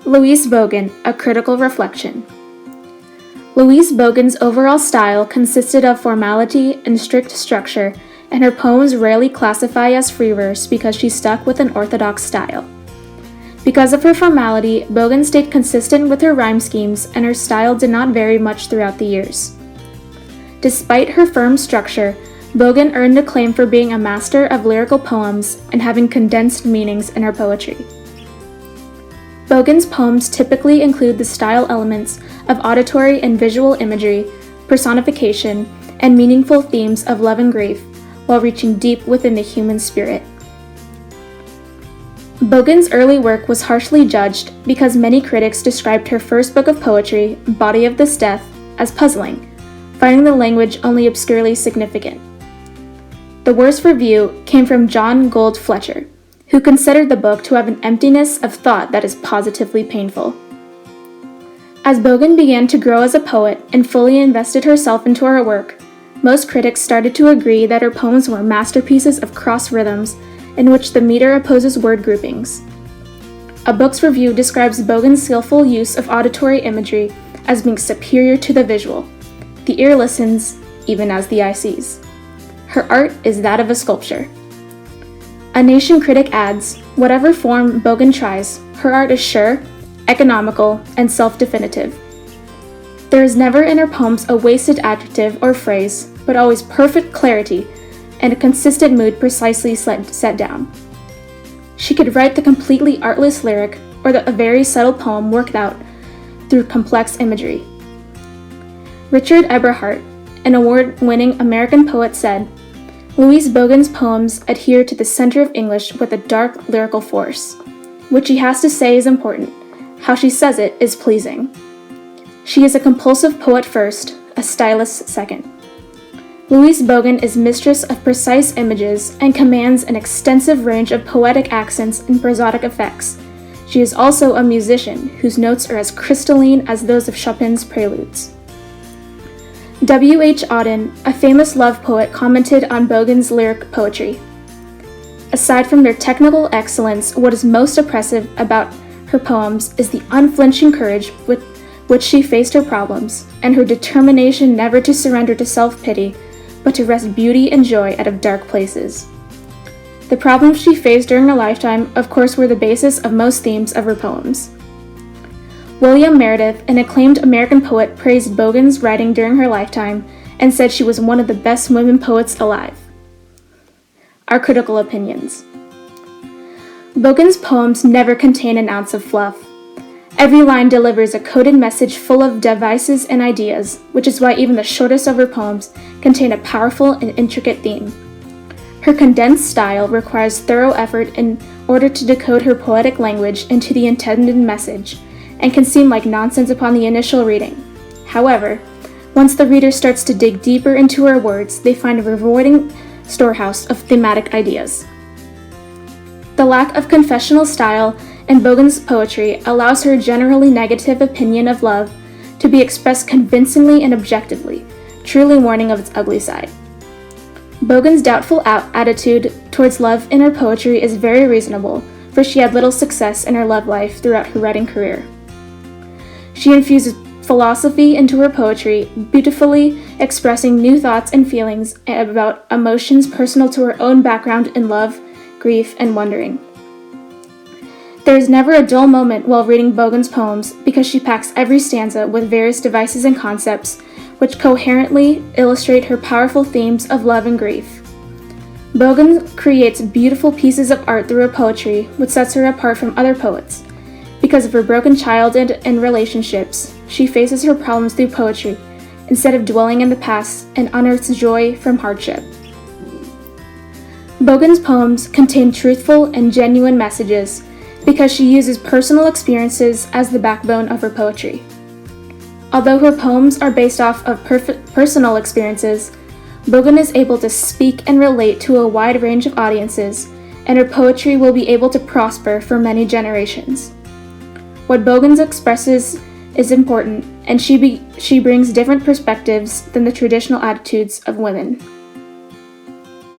Louise Bogan, A Critical Reflection. Louise Bogan's overall style consisted of formality and strict structure, and her poems rarely classify as free verse because she stuck with an orthodox style. Because of her formality, Bogan stayed consistent with her rhyme schemes, and her style did not vary much throughout the years. Despite her firm structure, Bogan earned acclaim for being a master of lyrical poems and having condensed meanings in her poetry. Bogan's poems typically include the style elements of auditory and visual imagery, personification, and meaningful themes of love and grief, while reaching deep within the human spirit. Bogan's early work was harshly judged because many critics described her first book of poetry, Body of this Death, as puzzling, finding the language only obscurely significant. The worst review came from John Gould Fletcher, who considered the book to have an emptiness of thought that is positively painful. As Bogan began to grow as a poet and fully invested herself into her work, most critics started to agree that her poems were masterpieces of cross rhythms in which the meter opposes word groupings. A book's review describes Bogan's skillful use of auditory imagery as being superior to the visual. The ear listens, even as the eye sees. Her art is that of a sculpture. A Nation critic adds, whatever form Bogan tries, her art is sure, economical, and self-definitive. There is never in her poems a wasted adjective or phrase, but always perfect clarity and a consistent mood precisely set down. She could write the completely artless lyric or a very subtle poem worked out through complex imagery. Richard Eberhart, an award-winning American poet, said, Louise Bogan's poems adhere to the center of English with a dark lyrical force. What she has to say is important. How she says it is pleasing. She is a compulsive poet first, a stylist second. Louise Bogan is mistress of precise images and commands an extensive range of poetic accents and prosodic effects. She is also a musician whose notes are as crystalline as those of Chopin's preludes. E1H, a famous love poet, commented on Bogan's lyric poetry. Aside from their technical excellence, what is most impressive about her poems is the unflinching courage with which she faced her problems, and her determination never to surrender to self-pity, but to wrest beauty and joy out of dark places. The problems she faced during her lifetime, of course, were the basis of most themes of her poems. William Meredith, an acclaimed American poet, praised Bogan's writing during her lifetime and said she was one of the best women poets alive. Our critical opinions. Bogan's poems never contain an ounce of fluff. Every line delivers a coded message full of devices and ideas, which is why even the shortest of her poems contain a powerful and intricate theme. Her condensed style requires thorough effort in order to decode her poetic language into the intended message, and can seem like nonsense upon the initial reading. However, once the reader starts to dig deeper into her words, they find a rewarding storehouse of thematic ideas. The lack of confessional style in Bogan's poetry allows her generally negative opinion of love to be expressed convincingly and objectively, truly warning of its ugly side. Bogan's doubtful attitude towards love in her poetry is very reasonable, for she had little success in her love life throughout her writing career. She infuses philosophy into her poetry, beautifully expressing new thoughts and feelings about emotions personal to her own background in love, grief, and wondering. There is never a dull moment while reading Bogan's poems because she packs every stanza with various devices and concepts which coherently illustrate her powerful themes of love and grief. Bogan creates beautiful pieces of art through her poetry, which sets her apart from other poets. Because of her broken childhood and relationships, she faces her problems through poetry, instead of dwelling in the past, and unearths joy from hardship. Bogan's poems contain truthful and genuine messages because she uses personal experiences as the backbone of her poetry. Although her poems are based off of personal experiences, Bogan is able to speak and relate to a wide range of audiences, and her poetry will be able to prosper for many generations. What Bogan expresses is important, and she brings different perspectives than the traditional attitudes of women.